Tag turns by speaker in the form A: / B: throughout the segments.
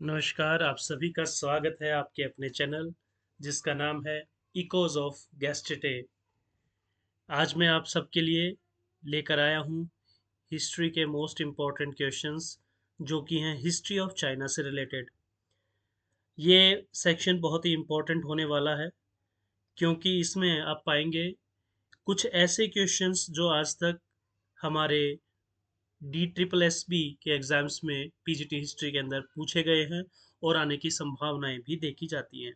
A: नमस्कार, आप सभी का स्वागत है आपके अपने चैनल जिसका नाम है इकोज ऑफ गैस्टेटे। आज मैं आप सबके लिए लेकर आया हूँ हिस्ट्री के मोस्ट इम्पॉर्टेंट क्वेश्चंस जो कि हैं हिस्ट्री ऑफ चाइना से रिलेटेड। ये सेक्शन बहुत ही इम्पोर्टेंट होने वाला है क्योंकि इसमें आप पाएंगे कुछ ऐसे क्वेश्चंस जो आज तक हमारे DSSB के एग्जाम्स में पीजीटी हिस्ट्री के अंदर पूछे गए हैं और आने की संभावनाएं भी देखी जाती हैं।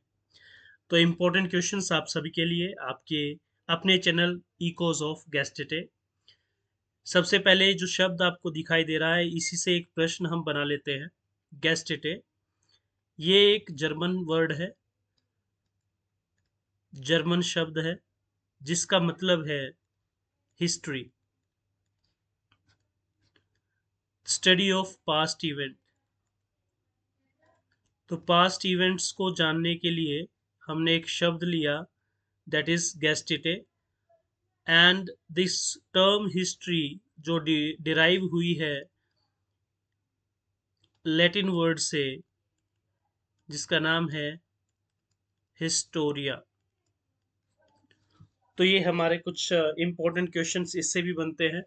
A: तो इम्पोर्टेंट क्वेश्चंस आप सभी के लिए आपके अपने चैनल इकोज ऑफ गैस्टेटे। सबसे पहले जो शब्द आपको दिखाई दे रहा है इसी से एक प्रश्न हम बना लेते हैं। गैस्टेटे ये एक जर्मन वर्ड है, जर्मन शब्द है जिसका मतलब है history, study of past event. तो पास्ट इवेंट्स को जानने के लिए हमने एक शब्द लिया that is gestate. And this term history जो डिराइव हुई है लैटिन वर्ड से जिसका नाम है हिस्टोरिया। तो ये हमारे कुछ इंपॉर्टेंट क्वेश्चंस इससे भी बनते हैं।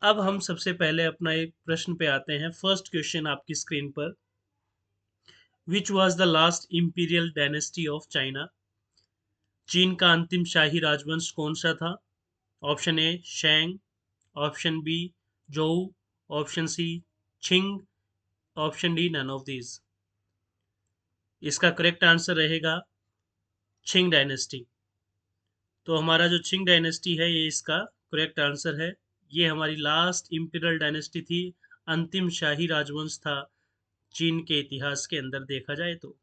A: अब हम सबसे पहले अपना एक प्रश्न पे आते हैं। फर्स्ट क्वेश्चन आपकी स्क्रीन पर, which was the last imperial dynasty of China? चीन का अंतिम शाही राजवंश कौन सा था? Option A Shang, option B Zhou, option C Qing, option D none of these. इसका करेक्ट आंसर रहेगा छिंग डायनेस्टी। तो हमारा जो छिंग डायनेस्टी है ये इसका करेक्ट आंसर है। ये हमारी लास्ट इंपीरियल डायनेस्टी थी, अंतिम शाही राजवंश था चीन के इतिहास के अंदर देखा जाए तो।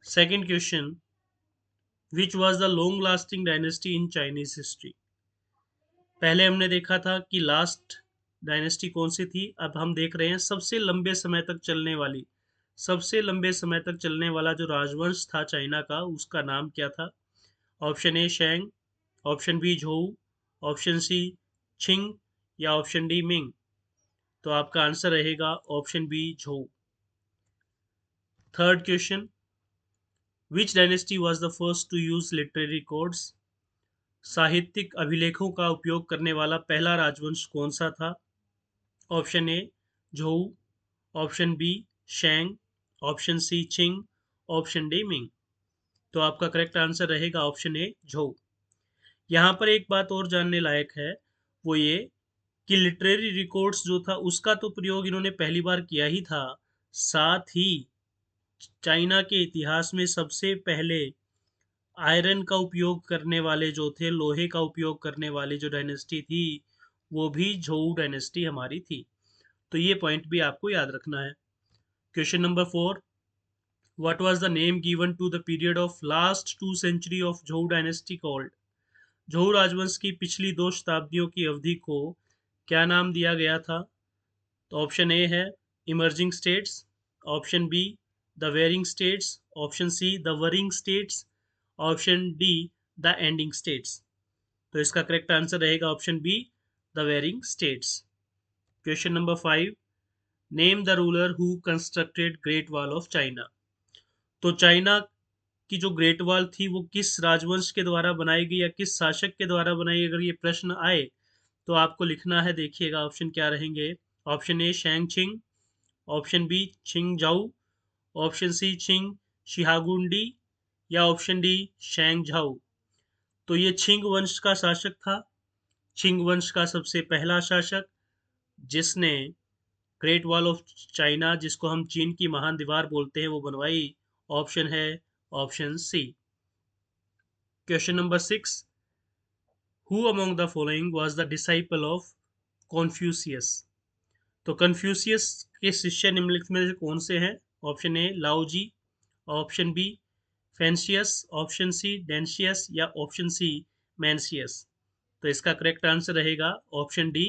A: Second question, which was the long lasting dynasty in Chinese history? पहले हमने देखा था कि लास्ट डायनेस्टी कौन सी थी, अब हम देख रहे हैं सबसे लंबे समय तक चलने वाली, सबसे लंबे समय तक चलने वाला जो राजवंश था चाइना का उसका नाम क्या था? Option A Shang, option B Zhou, option C Qing या ऑप्शन डी मिंग। तो आपका आंसर रहेगा option B Zhou. Third question, which dynasty was the first to use literary codes? साहित्यिक अभिलेखों का उपयोग करने वाला पहला राजवंश कौन सा था? Option A Zhou, option B Shang, option C Qing, option D Ming. तो आपका करेक्ट आंसर रहेगा ऑप्शन ए झोऊ। यहाँ पर एक बात और जानने लायक है, वो ये कि लिटरेरी रिकॉर्ड्स जो था उसका तो प्रयोग इन्होंने पहली बार किया ही था, साथ ही चाइना के इतिहास में सबसे पहले आयरन का उपयोग करने वाले जो थे, लोहे का उपयोग करने वाली जो डायनेस्टी थी वो भी झोऊ डायनेस्टी हमारी थी। तो ये पॉइंट भी आपको याद रखना है। Question number 4, what was the name given to the period of last 2 century of Zhou dynasty called? Zhou राजवंश की पिछली 2 शताब्दियों की अवधि को क्या नाम दिया गया था? तो ऑप्शन ए है emerging states, option B the warring states, option C the warring states, option D the ending states. तो इसका करेक्ट आंसर रहेगा option B the warring states. Question number 5, name the ruler who constructed Great Wall of China? तो China की जो great wall थी वो किस राजवंश के द्वारा बनाई गई या किस शासक के द्वारा बनाई? अगर ये प्रश्न आए तो आपको लिखना है, देखिएगा ऑप्शन क्या रहेंगे। Option A Shang Qing, option B Qing Zhou, option C छिंग शिहागुंडी या ऑप्शन डी शैंग झाऊ। तो ये छिंग वंश का शासक था, छिंग वंश का सबसे पहला शासक जिसने ग्रेट वॉल ऑफ चाइना, जिसको हम चीन की महान दीवार बोलते हैं, वो बनवाई। ऑप्शन है option C. Question number 6, who among the following was the disciple of Confucius? तो कन्फ्यूशियस के शिष्य निम्नलिखित में से कौन से हैं? Option A Laozi, option B Fencius, option C Dencius या ऑप्शन सी मैंसियस। तो इसका करेक्ट आंसर रहेगा option D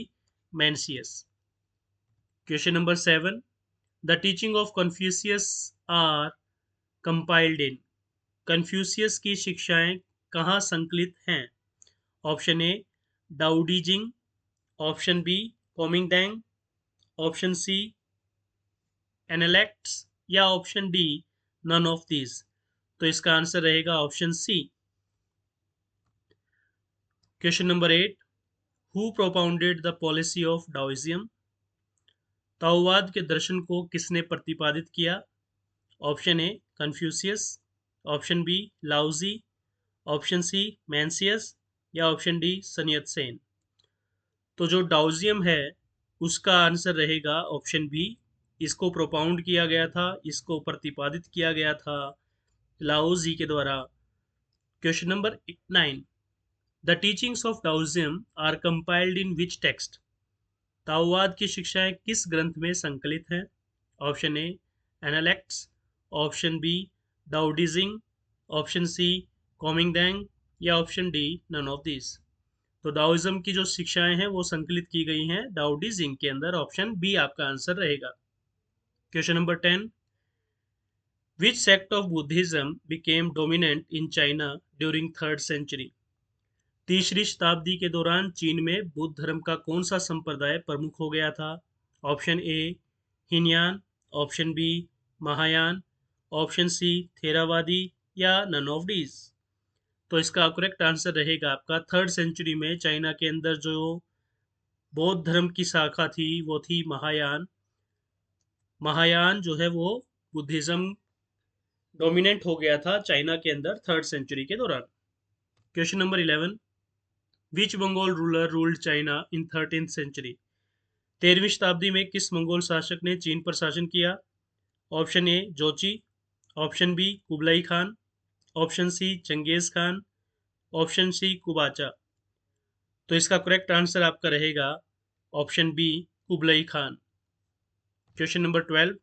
A: Mencius. Question number 7, the teaching of Confucius are compiled in? Confucius की शिक्षाएं कहाँ संकलित हैं? Option A Daodejing, option B Kuomintang, option C Analects या option D none of these. तो इसका आंसर रहेगा option C. Question number 8, who propounded the policy of Daoism? ताओवाद के दर्शन को किसने प्रतिपादित किया? Option A Confucius, option B Laozi, option C Mencius या ऑप्शन डी sun यत-सेन। तो जो डाओजियम है उसका आंसर रहेगा ऑप्शन बी। इसको प्रोपाउंड किया गया था, इसको प्रतिपादित किया गया था लाओजी के द्वारा। Question number 9, the teachings of Daoism are compiled in which text? ताओवाद की शिक्षाएं किस ग्रंथ में संकलित हैं? Option A Analects, option B Daodejing, option C Kuomintang या option D none of this. तो डाओइज्म की जो शिक्षाएं हैं वो संकलित की गई हैं डाओडिजिंग के अंदर। ऑप्शन बी आपका आंसर रहेगा। Question number 10, which sect of Buddhism became dominant in China during 3rd century? तीसरी शताब्दी के दौरान चीन में बुद्ध धर्म का कौन सा संप्रदाय प्रमुख हो गया था? Option A Hinayana, option B Mahayana, option C Theravadi या नन ऑफ डीज। तो इसका करेक्ट आंसर रहेगा आपका 3rd सेंचुरी में चाइना के अंदर जो बौद्ध धर्म की शाखा थी वो थी महायान। महायान जो है वो बुद्धिज्म डोमिनेंट हो गया था चाइना के अंदर 3rd सेंचुरी के दौरान। Question number 11, which Mongol ruler ruled China in 13th century? 13वीं शताब्दी में किस मंगोल शासक ने चीन पर शासन किया? Option A Jochi, option B Kublai Khan, option C Genghis Khan, option C Qabacha. तो इसका करेक्ट आंसर आपका रहेगा option B Kublai Khan. Question number 12,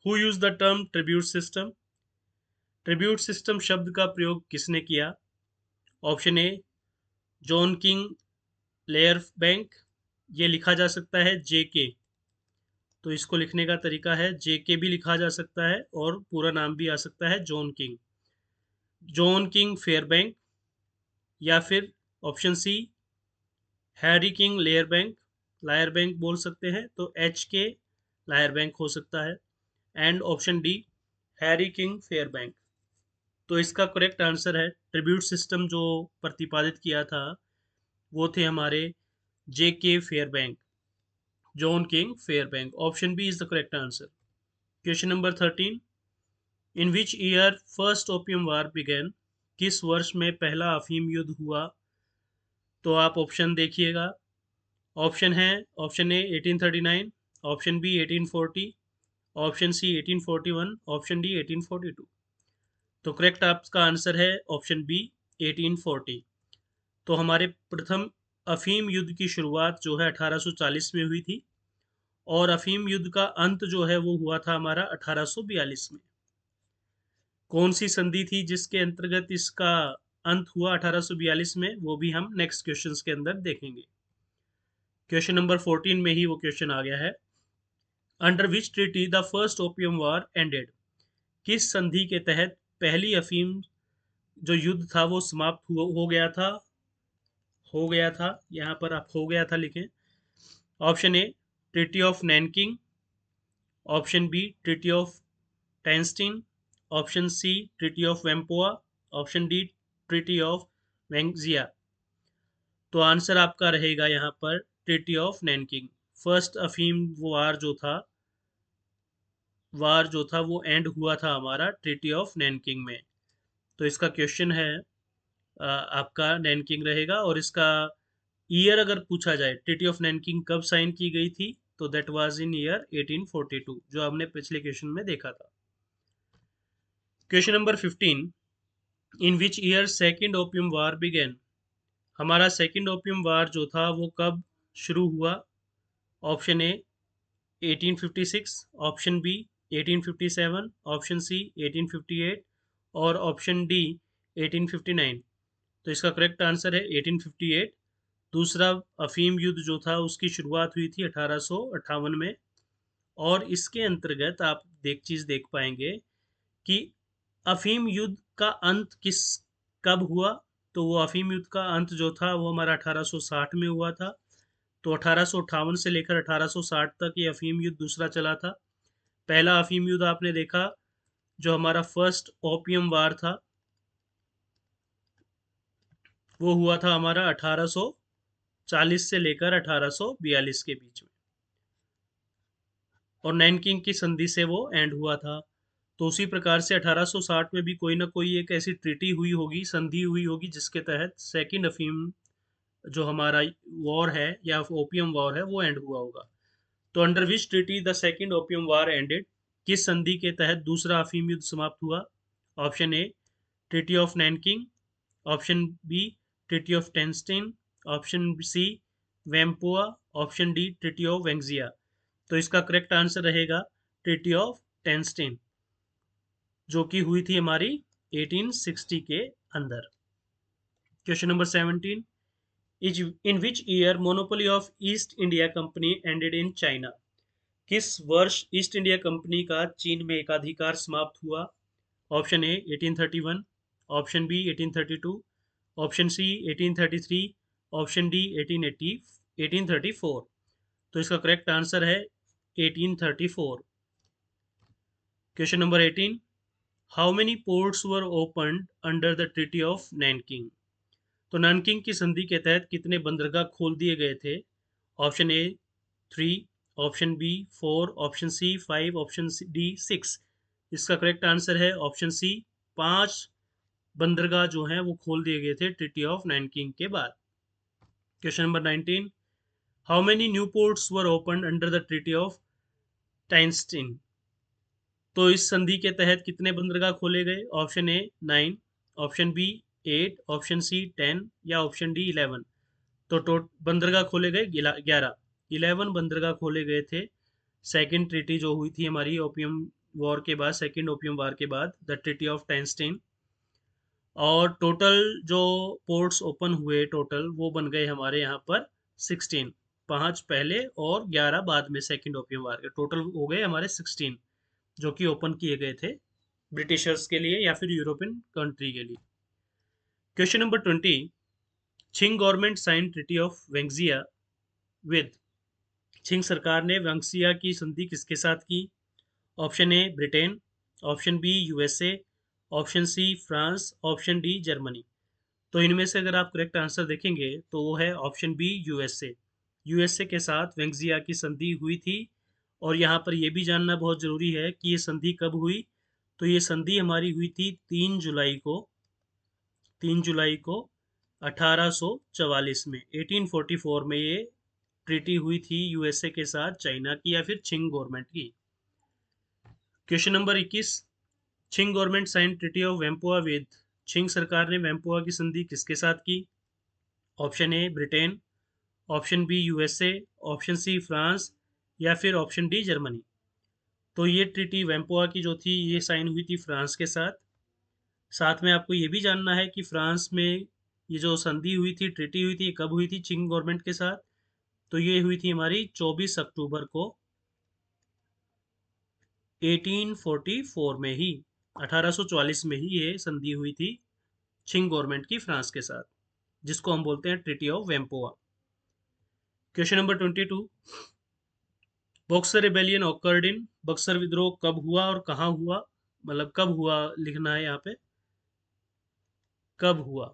A: who use the term tribute system? Tribute system शब्द का प्रयोग किसने किया? Option A John King layer bank, ये लिखा जा सकता है जेके। तो इसको लिखने का तरीका है जेके भी लिखा जा सकता है और पूरा नाम भी आ सकता है John King. John King Fairbank या फिर option C Harry King layer bank, liar bank बोल सकते हैं तो एच के लायर बैंक हो सकता है। And option D Harry King Fairbank. तो इसका करेक्ट आंसर है ट्रिब्यूट सिस्टम जो प्रतिपादित किया था वो थे हमारे J K Fairbank, John King Fairbank. Option B is the correct answer. Question number 13, in which year first opium war began? किस वर्ष में पहला अफीम युद्ध हुआ? तो आप ऑप्शन देखिएगा। ऑप्शन है option A 1839, option B 1840, option C 1841, option D 1842। तो करेक्ट आपका आंसर है ऑप्शन बी 1840। तो हमारे प्रथम अफीम युद्ध की शुरुआत जो है 1840 में हुई थी और अफीम युद्ध का अंत जो है वो हुआ था हमारा 1842 में। कौन सी संधि थी जिसके अंतर्गत इसका अंत हुआ 1842 में, वो भी हम नेक्स्ट क्वेश्चंस के अंदर देखेंगे। क्वेश्चन नंबर 14 में ही वो क्वेश्चन आ गया है। Under which treaty the first opium war ended? किस संधि के तहत पहली अफीम जो युद्ध था वो समाप्त हो गया था। यहाँ पर आप हो गया था लिखें। Option A treaty of Nanking, option B treaty of Tientsin, option C treaty of Whampoa, option D treaty of Wangxia. तो आंसर आपका रहेगा यहाँ पर ट्रीटी ऑफ नैनकिंग। फर्स्ट अफीम वार जो था वो एंड हुआ था हमारा ट्रीटी ऑफ नैनकिंग में। तो इसका क्वेश्चन है आपका नैनकिंग रहेगा। और इसका ईयर अगर पूछा जाए ट्रीटी ऑफ नैनकिंग कब साइन की गई थी तो दैट वाज इन ईयर 1842 जो हमने पिछले क्वेश्चन में देखा था। Question number 15, in which year second opium war began? हमारा सेकेंड ओपियम वार जो था वो कब शुरू हुआ? Option A 1856, option B 1857, option C 1858 और ऑप्शन डी 1859। तो इसका करेक्ट आंसर है 1858। दूसरा अफीम युद्ध जो था उसकी शुरुआत हुई थी 1858 में और इसके अंतर्गत आप चीज़ देख पाएंगे कि अफीम युद्ध का अंत कब हुआ। तो वो अफीम युद्ध का अंत जो था वो हमारा 1860 में हुआ था। तो 1858 से लेकर 1860 तक ये अफीम युद्ध दूसरा चला था। पहला अफीम युद्ध आपने देखा, जो हमारा फर्स्ट ओपियम वार था, वो हुआ था हमारा 1840 से लेकर 1842 के बीच में, और नैनकिंग की संधि से वो एंड हुआ था। तो उसी प्रकार से 1860 में भी कोई ना कोई एक ऐसी ट्रीटी हुई होगी, संधि हुई होगी, जिसके तहत सेकंड अफीम जो हमारा वॉर है या ओपियम वॉर है वो एंड हुआ होगा। तो under which treaty the second opium war ended, किस संधि के तहत दूसरा अफीम युद्ध समाप्त हुआ? Option A treaty of Nanking, option B treaty of Tientsin, option C Whampoa, option D treaty of Wangxia. तो इसका करेक्ट आंसर रहेगा ट्रीटी ऑफ टेंस्टीन, जो कि हुई थी हमारी 1860 के अंदर। Question number 17, is in which year monopoly of East India Company ended in China? किस वर्ष ईस्ट इंडिया कंपनी का चीन में एकाधिकार समाप्त हुआ? Option A 1831, option B 1832, option C 1833, option D 1880 1834। तो इसका करेक्ट आंसर है 1834। Question number 18, how many ports were opened under the treaty of Nanking? तो नैनकिंग की संधि के तहत कितने बंदरगाह खोल दिए गए थे? Option A 3, option B 4, option C 5, option D 6। इसका करेक्ट आंसर है ऑप्शन सी, 5 बंदरगाह जो हैं वो खोल दिए गए थे ट्रीटी ऑफ नैनकिंग के बाद। Question number 19, how many new ports were open under the treaty of Tientsin? तो इस संधि के तहत कितने बंदरगाह खोले गए? Option A 9, option B 8, option C 10 या ऑप्शन डी 11। तो बंदरगाह खोले गए 11, 11 बंदरगाह खोले गए थे सेकंड ट्रीटी जो हुई थी हमारी ओपियम वॉर के बाद, सेकंड ओपियम वार के बाद, द ट्रीटी ऑफ टेंस्टीन। और टोटल जो पोर्ट्स ओपन हुए टोटल वो बन गए हमारे यहाँ पर 16, 5 पहले और 11 बाद में सेकंड ओपियम वार के, टोटल हो गए हमारे 16 जो कि ओपन किए गए थे ब्रिटिशर्स के लिए या फिर यूरोपियन कंट्री के लिए। Question number 20, Qing government sign treaty of Wangxia with? Qing सरकार ने वेंगजिया की संधि किसके साथ की? Option A Britain, option B USA, option C France, option D Germany. तो इनमें से अगर आप करेक्ट आंसर देखेंगे तो वो है ऑप्शन बी यूएसए। यूएसए के साथ वेंगजिया की संधि हुई थी। और यहाँ पर यह भी जानना बहुत ज़रूरी है कि ये संधि कब हुई। तो ये संधि हमारी हुई थी 3 जुलाई को, 3 जुलाई को 1844 में, 1844 में ये ट्रीटी हुई थी यूएसए के साथ चाइना की या फिर छिंग गवर्नमेंट की। Question number 21, Qing government sign treaty of Whampoa with? Qing सरकार ने वैम्पोआ की संधि किसके साथ की? Option A Britain, option B USA, option C France या फिर ऑप्शन डी जर्मनी। तो ये ट्रीटी वैम्पोआ की जो थी ये साइन हुई थी फ्रांस के साथ। साथ में आपको ये भी जानना है कि फ्रांस में ये जो संधि हुई थी, ट्रीटी हुई थी, कब हुई थी चिंग गवर्नमेंट के साथ? तो ये हुई थी हमारी 24 अक्टूबर को 1844 में ही, 1844 में ही ये संधि हुई थी चिंग गवर्नमेंट की फ्रांस के साथ, जिसको हम बोलते हैं treaty of Whampoa. Question number 22, Boxer rebellion occurred in? Boxer विद्रोह कब हुआ और कहाँ हुआ? मतलब कब हुआ लिखना है यहाँ पे, कब हुआ।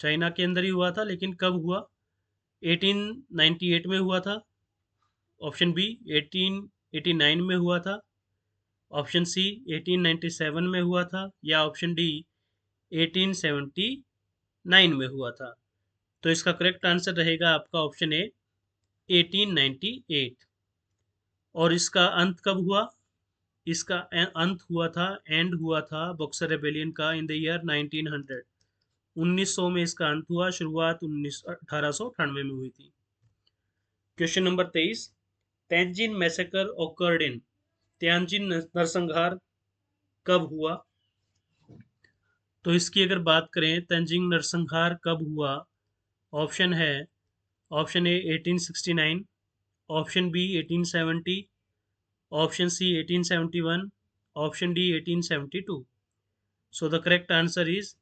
A: चाइना के अंदर ही हुआ था लेकिन कब हुआ? 1898 में हुआ था, ऑप्शन बी 1889 में हुआ था, ऑप्शन सी 1897 में हुआ था या ऑप्शन डी 1879 में हुआ था। तो इसका करेक्ट आंसर रहेगा आपका ऑप्शन ए 1898। और इसका अंत कब हुआ? इसका अंत हुआ था, एंड हुआ था बक्सर रेबेलियन का इन द ईयर 1900, 1900 में इसका अंत हुआ, शुरुआत 1898 में हुई थी। Question number 23, Tenzin massacre occurred in? Tianjin नरसंहार कब हुआ? तो इसकी अगर बात करें तेंजिंग नरसंहार कब हुआ, ऑप्शन है option A 1869, option B 1870, option C 1871, option D 1872। So the correct answer is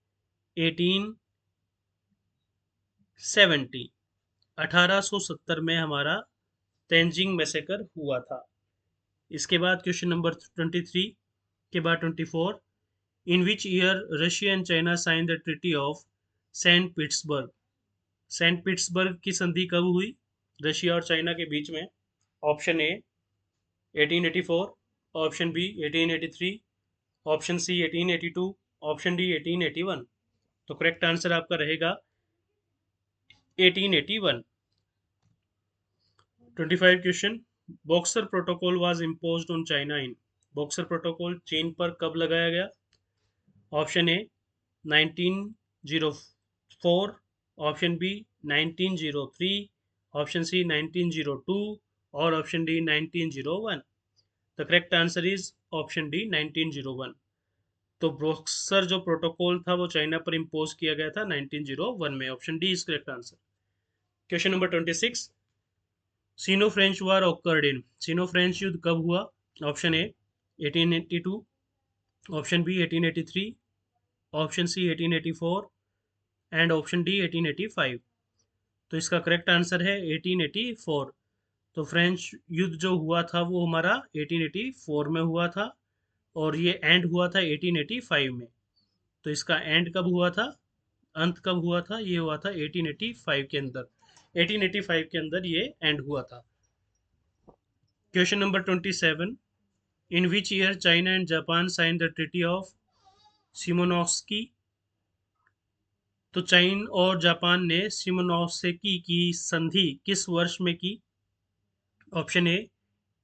A: 1870। 1870 में हमारा तेंजिंग मैसेकर हुआ था। इसके बाद क्वेश्चन नंबर 23 के बाद 24, in which year Russia and China sign the treaty of Saint Petersburg. Saint Petersburg की संधि कब हुई रशिया और चाइना के बीच में? Option A 1884, option B 1883, option C 1882, option D 1881। तो करेक्ट आंसर आपका रहेगा 1881। 25 question, Boxer protocol was imposed on China in. Boxer protocol चीन पर कब लगाया गया? Option A 1904, option B 1903, option C 1902 और option D 1901। The correct answer is option D 1901। तो बॉक्सर जो प्रोटोकॉल था वो चाइना पर इम्पोज किया गया था 1901 में। Option D is correct answer. Question number 26, Sino French war occurred in. Sino French युद्ध कब हुआ? Option A 1882, option B 1883, option C 1884 and option D 1885। तो इसका करेक्ट आंसर है 1884। तो फ्रेंच युद्ध जो हुआ था वो हमारा 1884 में हुआ था और ये एंड हुआ था 1885 में। तो इसका एंड कब हुआ था, अंत कब हुआ था? ये हुआ था 1885 के अंदर। 1885 के अंदर ये एंड हुआ था। Question number 27, in which year China and Japan sign the treaty of Shimonoseki. तो चाइन और जापान ने सिमोनोसेकी की संधि किस वर्ष में की? Option A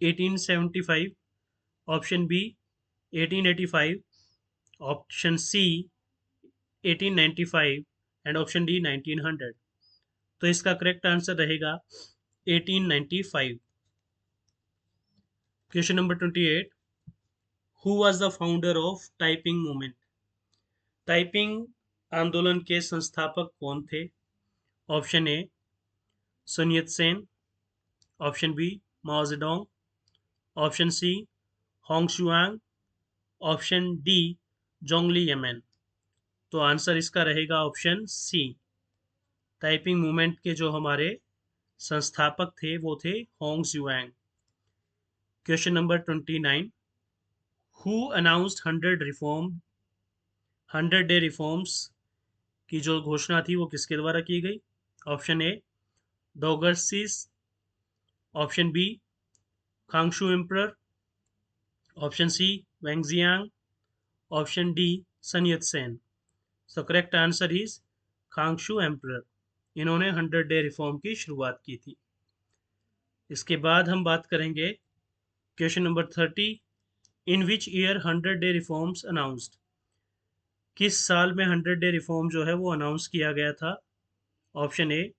A: 1875, option B 1885, option C 1895 and option D 1900। तो इसका करेक्ट आंसर रहेगा 1895। Question number 28, who was the founder of Taiping movement. Taiping आंदोलन के संस्थापक कौन थे? Option A sun yat-sen, option B Mao Zedong, option C Hong शुआंग, option D जोंगली यमन। तो आंसर इसका रहेगा ऑप्शन सी। टाइपिंग मूवमेंट के जो हमारे संस्थापक थे वो थे होंग शुआंग। Question number 29, who announced 100 day reforms की जो घोषणा थी वो किसके द्वारा की गई? ऑप्शन ए डोगर्सिस, option B Guangxu emperor, option C Wangjiang, option D Sun Yat-sen. So correct answer is Guangxu emperor. इन्होंने 100 डे रिफॉर्म की शुरुआत की थी। इसके बाद हम बात करेंगे question number 30, in which year 100 day reforms announced. किस साल में 100 डे रिफॉर्म जो है वो अनाउंस किया गया था? Option A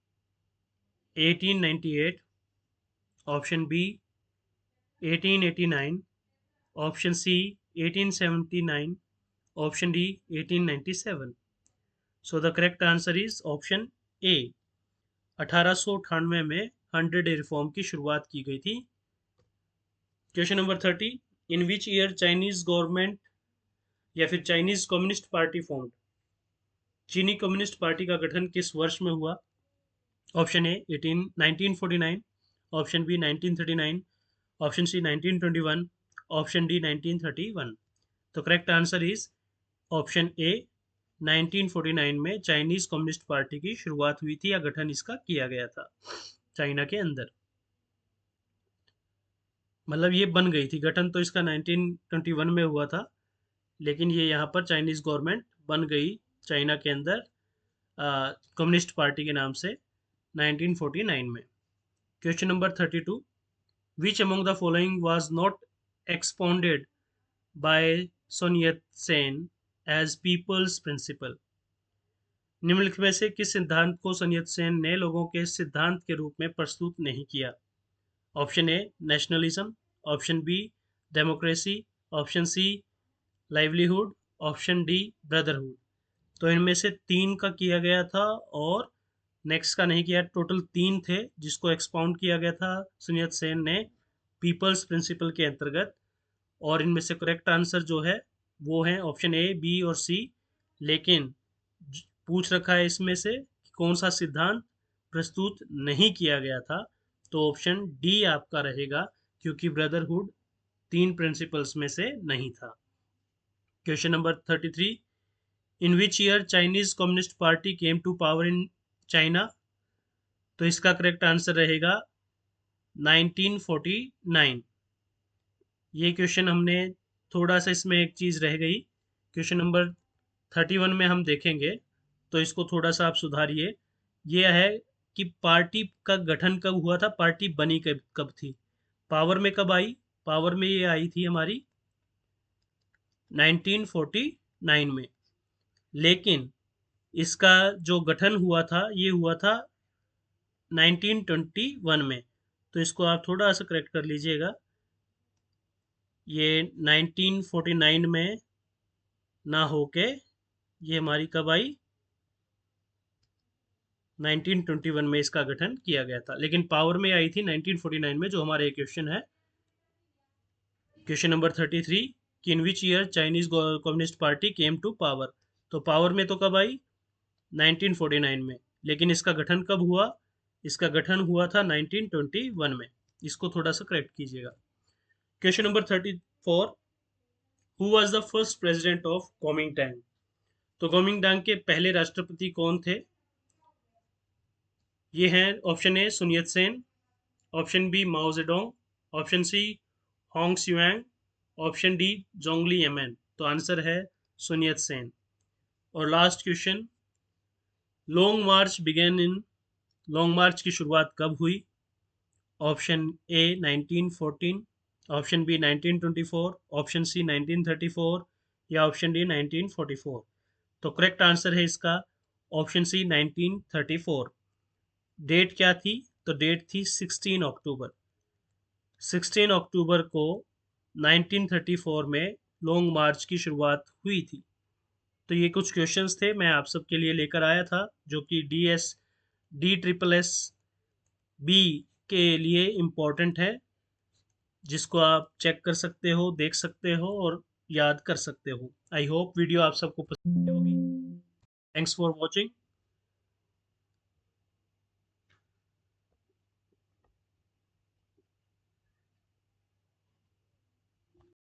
A: 1898, option B 1889, option C 1879, option D 1897। So the correct answer is option A 1898 में 100 डे रिफॉर्म की शुरुआत की गई थी। Question number 30, in which year Chinese government या फिर चाइनीज कम्युनिस्ट पार्टी फॉर्म्ड। चीनी कम्युनिस्ट पार्टी का गठन किस वर्ष में हुआ? Option A 1949, option B 1939, option C 1921, option D 1931। तो correct answer is option A 1949 में चाइनीज कम्युनिस्ट पार्टी की शुरुआत हुई थी या गठन इसका किया गया था चाइना के अंदर। मतलब ये बन गई थी, गठन तो इसका 1921 में हुआ था लेकिन ये यहाँ पर चाइनीज गवर्नमेंट बन गई चाइना के अंदर कम्युनिस्ट पार्टी के नाम से 1949 में। Question number 32, which among the following was not expounded by sun yat-sen as people's principle. निम्नलिखित में से किस सिद्धांत को sun yat-sen ने लोगों के सिद्धांत के रूप में प्रस्तुत नहीं किया? Option A nationalism, option B democracy, option C livelihood, option D brotherhood. तो इनमें से 3 का किया गया था और नेक्स्ट का नहीं किया। टोटल 3 थे जिसको एक्सपाउंड किया गया था sun yat-sen ने पीपल्स प्रिंसिपल के अंतर्गत। और इनमें से करेक्ट आंसर जो है वो है ऑप्शन ए, बी और सी। लेकिन पूछ रखा है इसमें से कि कौन सा सिद्धांत प्रस्तुत नहीं किया गया था, तो ऑप्शन डी आपका रहेगा, क्योंकि ब्रदरहुड 3 प्रिंसिपल्स में से नहीं था। Question number 33, in which year Chinese communist party came to power in China? तो इसका करेक्ट आंसर रहेगा 1949। ये क्वेश्चन हमने थोड़ा सा, इसमें एक चीज़ रह गई। क्वेश्चन नंबर 31 में हम देखेंगे, तो इसको थोड़ा सा आप सुधारिए। ये है कि पार्टी का गठन कब हुआ था, पार्टी बनी कब कब थी, पावर में कब आई? पावर में ये आई थी हमारी 1949 में, लेकिन इसका जो गठन हुआ था ये हुआ था 1921 में। तो इसको आप थोड़ा सा करेक्ट कर लीजिएगा, ये 1949 में ना होके ये हमारी कब आई, 1921 में इसका गठन किया गया था, लेकिन पावर में आई थी 1949 में, जो हमारा एक क्वेश्चन है। क्वेश्चन नंबर 33, कि in which year Chinese communist party came to power? तो पावर में तो कब आई, 1949 में, लेकिन इसका गठन कब हुआ? इसका गठन हुआ था 1921 में। इसको थोड़ा सा करेक्ट कीजिएगा। Question number 34, who was the first president of Kuomintang? तो कुओमिंटांग के पहले राष्ट्रपति कौन थे? ये हैं, option A Sun Yat Sen, option B Mao Zedong, option C Hong स्यूआंग, ऑप्शन डी जोंगली यमन। तो आंसर है सुन यत सेन। और last question, long march began in, long march की शुरुआत कब हुई? Option A 1914, option B 1924, option C 1934 या ऑप्शन डी 1944। तो करेक्ट आंसर है इसका ऑप्शन सी 1934। डेट क्या थी? तो डेट थी 16 अक्टूबर। 16 अक्टूबर को 1934 में लॉन्ग मार्च की शुरुआत हुई थी। तो ये कुछ क्वेश्चंस थे मैं आप सबके लिए लेकर आया था, जो कि डी ट्रिपल एस बी के लिए इम्पोर्टेंट है, जिसको आप चेक कर सकते हो, देख सकते हो और याद कर सकते हो। आई होप वीडियो आप सबको पसंद आई होगी। Thanks for watching.